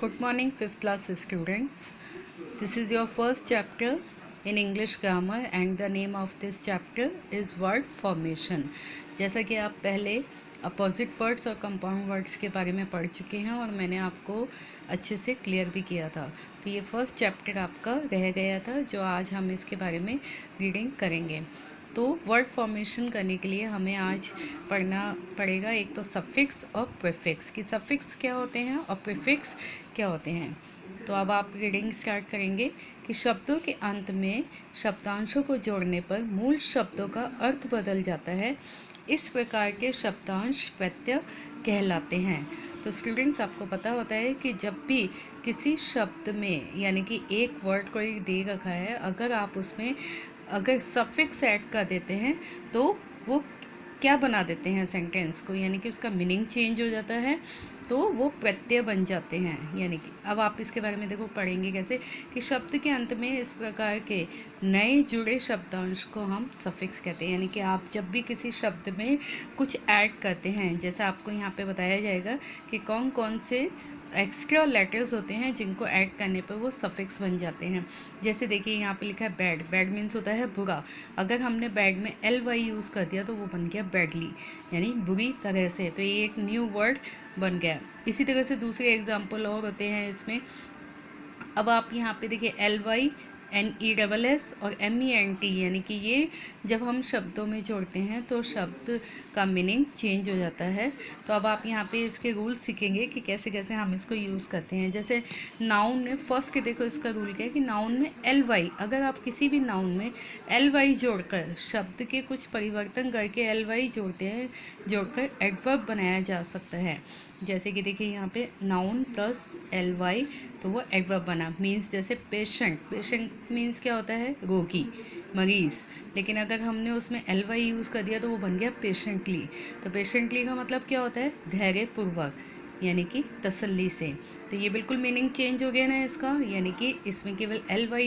Good morning, 5th class students. This is your first chapter in English grammar and the name of this chapter is word formation. जैसा कि आप पहले opposite words और compound words के बारे में पढ़ चुके हैं और मैंने आपको अच्छे से क्लियर भी किया था, तो ये फर्स्ट चैप्टर आपका रह गया था जो आज हम इसके बारे में रीडिंग करेंगे। तो वर्ड फॉर्मेशन करने के लिए हमें आज पढ़ना पड़ेगा एक तो सफिक्स और प्रीफिक्स कि सफिक्स क्या होते हैं और प्रीफिक्स क्या होते हैं। तो अब आप रीडिंग स्टार्ट करेंगे कि शब्दों के अंत में शब्दांशों को जोड़ने पर मूल शब्दों का अर्थ बदल जाता है। इस प्रकार के शब्दांश प्रत्यय कहलाते हैं। तो स्टूडेंट्स, आपको पता होता है कि जब भी किसी शब्द में यानी कि एक वर्ड कोई दे रखा है, अगर आप उसमें अगर सफिक्स ऐड कर देते हैं तो वो क्या बना देते हैं सेंटेंस को, यानी कि उसका मीनिंग चेंज हो जाता है, तो वो प्रत्यय बन जाते हैं। यानी कि अब आप इसके बारे में देखो पढ़ेंगे कैसे कि शब्द के अंत में इस प्रकार के नए जुड़े शब्दांश को हम सफिक्स कहते हैं। यानी कि आप जब भी किसी शब्द में कुछ ऐड करते हैं, जैसा आपको यहाँ पे बताया जाएगा कि कौन कौन से एक्स्ट्रा लेटर्स होते हैं जिनको ऐड करने पर वो सफिक्स बन जाते हैं। जैसे देखिए यहाँ पे लिखा है बैड। बैड मीन्स होता है बुरा। अगर हमने बैड में ly यूज़ कर दिया तो वो बन गया बैडली, यानी बुरी तरह से। तो ये एक न्यू वर्ड बन गया। इसी तरह से दूसरे एग्जाम्पल और होते हैं इसमें। अब आप यहाँ पे देखिए ly NESS और MENT, यानी कि ये जब हम शब्दों में जोड़ते हैं तो शब्द का मीनिंग चेंज हो जाता है। तो अब आप यहाँ पे इसके रूल सीखेंगे कि कैसे कैसे हम इसको यूज़ करते हैं। जैसे नाउन में फर्स्ट देखो इसका रूल क्या है कि नाउन में ly, अगर आप किसी भी नाउन में ly जोड़कर शब्द के कुछ परिवर्तन करके ly जोड़कर एडवर्ब बनाया जा सकता है। जैसे कि देखिए यहाँ पे नाउन प्लस ly, तो वो एडवर्ब बना। मीन्स जैसे पेशेंट। पेशेंट मीन्स क्या होता है? रोगी, मरीज़। लेकिन अगर हमने उसमें ly यूज़ कर दिया तो वो बन गया पेशेंटली। तो पेशेंटली का मतलब क्या होता है? धैर्यपूर्वक, यानी कि तसल्ली से। तो ये बिल्कुल मीनिंग चेंज हो गया ना इसका, यानी कि इसमें केवल ly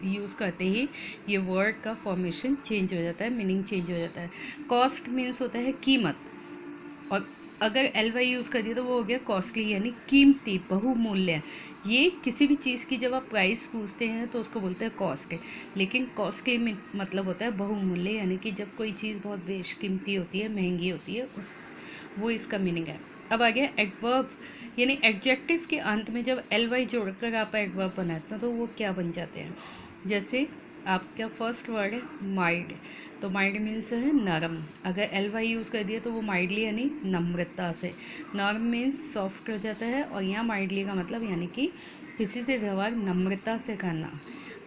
यूज़ करते ही ये वर्ड का फॉर्मेशन चेंज हो जाता है, मीनिंग चेंज हो जाता है। कॉस्ट मीन्स होता है कीमत, और अगर ly यूज़ कर दिया तो वो हो गया कॉस्टली, यानी कीमती, बहुमूल्य। ये किसी भी चीज़ की जब आप प्राइस पूछते हैं तो उसको बोलते हैं कॉस्ट, लेकिन कॉस्टली में मतलब होता है बहुमूल्य, यानी कि जब कोई चीज़ बहुत बेशकीमती होती है, महंगी होती है, वो इसका मीनिंग है। अब आ गया एडवर्ब, यानी एडजेक्टिव के अंत में जब ly जोड़कर आप एडवर्ब बनाते हैं तो वो क्या बन जाते हैं। जैसे आपका फर्स्ट वर्ड है माइल्ड, तो माइल्ड मीन्स है नरम। अगर ly यूज़ कर दिया तो वो माइल्डली यानी नम्रता से। नरम मीन्स सॉफ्ट हो जाता है, और यहाँ माइल्डली का मतलब यानी कि किसी से व्यवहार नम्रता से करना।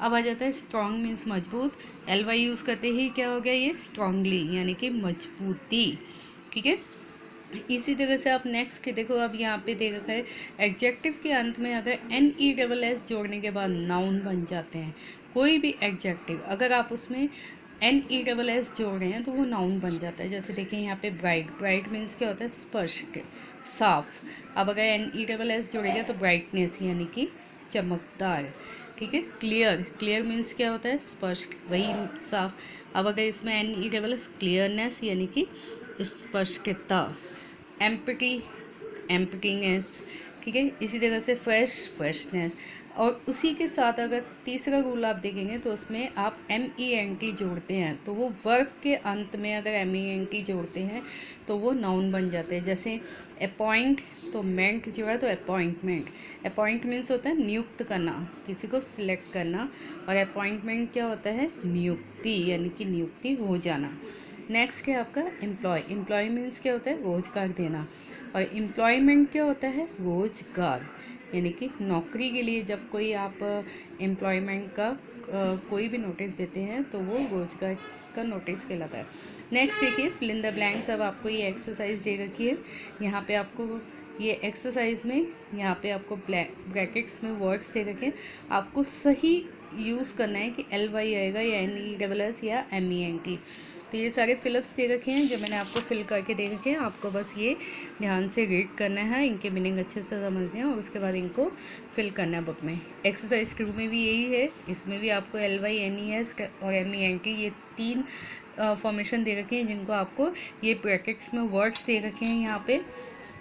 अब आ जाता है स्ट्रॉन्ग मीन्स मजबूत। ly यूज़ करते ही क्या हो गया ये स्ट्रॉन्गली, यानी कि मजबूती। ठीक है। इसी तरह से आप नेक्स्ट देखो, अब यहाँ पे दे रखा है एडजेक्टिव के अंत में अगर NESS जोड़ने के बाद नाउन बन जाते हैं। कोई भी एडजेक्टिव अगर आप उसमें NESS जोड़ रहे हैं तो वो नाउन बन जाता है। जैसे देखिए यहाँ पे ब्राइट। ब्राइट मीन्स क्या होता है? स्पष्ट, साफ। अब अगर NESS जोड़ेगा तो ब्राइटनेस, यानी कि चमकदार। ठीक है। क्लियर। क्लियर मीन्स क्या होता है? स्पष्ट, वही साफ। अब अगर इसमें NESS क्लियरनेस, यानी कि स्पष्टता। Empty, emptiness. ठीक है। इसी तरह से फ्रेशनेस। और उसी के साथ अगर तीसरा रूल आप देखेंगे तो उसमें आप MENT जोड़ते हैं, तो वो वर्ब के अंत में अगर MENT जोड़ते हैं तो वो नाउन बन जाते हैं। जैसे अपॉइंट, तो मेंट जो है तो अपॉइंटमेंट। अपॉइंट मीन्स होता है नियुक्त करना, किसी को सिलेक्ट करना, और अपॉइंटमेंट क्या होता है? नियुक्ति, यानी कि नियुक्ति हो जाना। नेक्स्ट है आपका एम्प्लॉय। एम्प्लॉय मीन्स क्या होता है? रोजगार देना। और एम्प्लॉयमेंट क्या होता है? रोजगार, यानी कि नौकरी के लिए जब कोई आप एम्प्लॉयमेंट का कोई भी नोटिस देते हैं तो वो रोजगार का नोटिस कहलाता है। नेक्स्ट देखिए फिल इन द ब्लैंक्स। अब आपको ये एक्सरसाइज दे रखी है। यहाँ पे आपको ये एक्सरसाइज में यहाँ पे आपको ब्रैकेट्स में वर्ड्स दे रखे हैं। आपको सही यूज़ करना है कि ly आएगा या NESS या MENT। तो ये सारे फिलअप्स दे रखे हैं जो मैंने आपको फिल करके दे रखे हैं। आपको बस ये ध्यान से रीड करना है, इनके मीनिंग अच्छे से समझने हैं और उसके बाद इनको फिल करना है बुक में। एक्सरसाइज 2 में भी यही है। इसमें भी आपको ly, NES और MENT ये 3 फॉर्मेशन दे रखे हैं जिनको आपको ये ब्रैकेट्स में वर्ड्स दे रखे हैं यहाँ पे,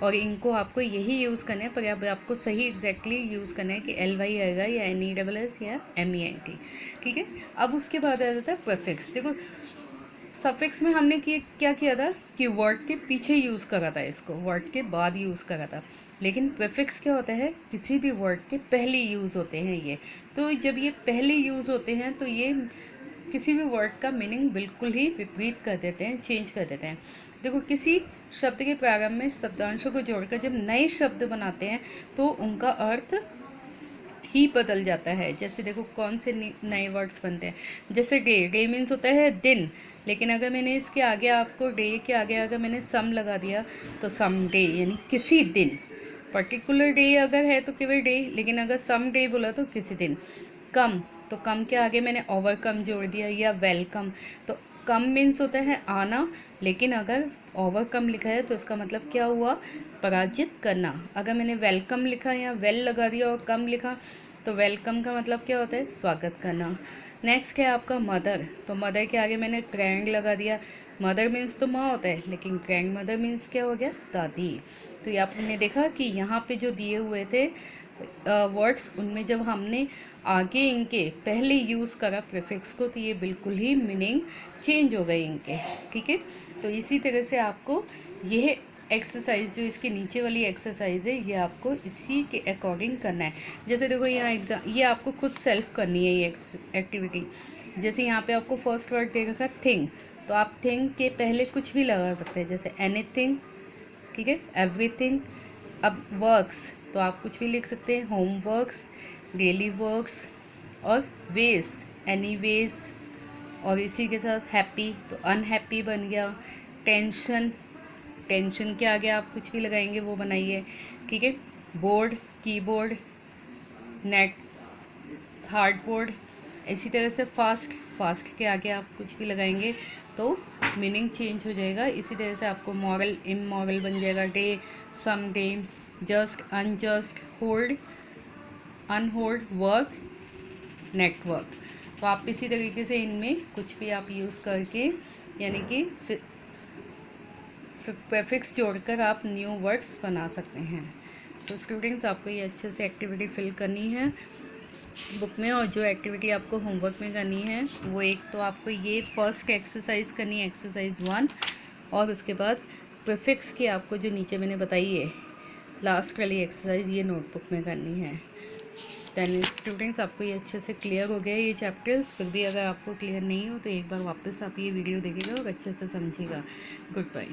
और इनको आपको यही यूज़ करना है, पर अब आपको सही एग्जैक्टली यूज़ करना है कि LY आएगा या NESS या MENT, ठीक है। अब उसके बाद आ जाता है प्रीफिक्स। देखो सफिक्स में हमने क्या किया था कि वर्ड के पीछे यूज़ करा था, इसको वर्ड के बाद यूज़ करा था। लेकिन प्रीफिक्स क्या होता है, किसी भी वर्ड के पहले यूज़ होते हैं ये। तो जब ये पहले यूज़ होते हैं तो ये किसी भी वर्ड का मीनिंग बिल्कुल ही विपरीत कर देते हैं, चेंज कर देते हैं। देखो किसी शब्द के प्रारंभ में शब्दांशों को जोड़कर जब नए शब्द बनाते हैं तो उनका अर्थ ही बदल जाता है। जैसे देखो कौन से नए वर्ड्स बनते हैं, जैसे डे। डे मीन्स होता है दिन, लेकिन अगर मैंने इसके आगे आपको डे के आगे अगर मैंने सम लगा दिया तो सम डे यानी किसी दिन। पर्टिकुलर डे अगर है तो केवल डे, लेकिन अगर सम डे बोला तो किसी दिन। कम, तो कम के आगे मैंने ओवरकम जोड़ दिया, या वेलकम। तो कम मीन्स होता है आना, लेकिन अगर ओवरकम लिखा है तो इसका मतलब क्या हुआ, पराजित करना। अगर मैंने वेलकम लिखा या वेल लगा दिया और कम लिखा तो वेलकम का मतलब क्या होता है, स्वागत करना। नेक्स्ट है आपका मदर। तो मदर के आगे मैंने ग्रैंड लगा दिया। मदर मीन्स तो माँ होता है, लेकिन ग्रैंड मदर मीन्स क्या हो गया, दादी। तो ये आपने देखा कि यहाँ पे जो दिए हुए थे वर्ड्स, उनमें जब हमने आगे इनके पहले यूज़ करा प्रीफिक्स को तो ये बिल्कुल ही मीनिंग चेंज हो गए इनके, ठीक है। तो इसी तरह से आपको यह एक्सरसाइज जो इसके नीचे वाली एक्सरसाइज है ये आपको इसी के अकॉर्डिंग करना है। जैसे देखो यहाँ एग्जाम, ये आपको खुद सेल्फ करनी है ये एक्टिविटी। जैसे यहाँ पे आपको फर्स्ट वर्ड दे रखा थिंग, तो आप थिंग के पहले कुछ भी लगा सकते हैं, जैसे एनीथिंग, ठीक है, एवरीथिंग। अब वर्क्स तो आप कुछ भी लिख सकते हैं, होमवर्क्स, डेली वर्क्स, और वेज, एनी वेज। और इसी के साथ हैप्पी तो अनहैप्पी बन गया। टेंशन, टेंशन के आगे आप कुछ भी लगाएंगे वो बनाइए, ठीक है। Board, keyboard, net, hardboard. इसी तरह से फास्ट, फास्ट के आगे आप कुछ भी लगाएंगे तो मीनिंग चेंज हो जाएगा। इसी तरह से आपको मॉरल, इमॉरल बन जाएगा। Day, someday, just, unjust, hold, unhold, work, network. तो आप इसी तरीके से इनमें कुछ भी आप यूज़ करके यानी कि प्रीफिक्स जोड़कर आप न्यू वर्ड्स बना सकते हैं। तो स्टूडेंट्स आपको ये अच्छे से एक्टिविटी फिल करनी है बुक में, और जो एक्टिविटी आपको होमवर्क में करनी है वो एक तो आपको ये फर्स्ट एक्सरसाइज करनी है, एक्सरसाइज 1, और उसके बाद प्रीफिक्स की आपको जो नीचे मैंने बताई है लास्ट वाली एक्सरसाइज ये नोटबुक में करनी है। दैन स्टूडेंट्स आपको ये अच्छे से क्लियर हो गया ये चैप्टर्स। फिर भी अगर आपको क्लियर नहीं हो तो एक बार वापस आप ये वीडियो देखिएगा और अच्छे से समझिएगा। Good bye.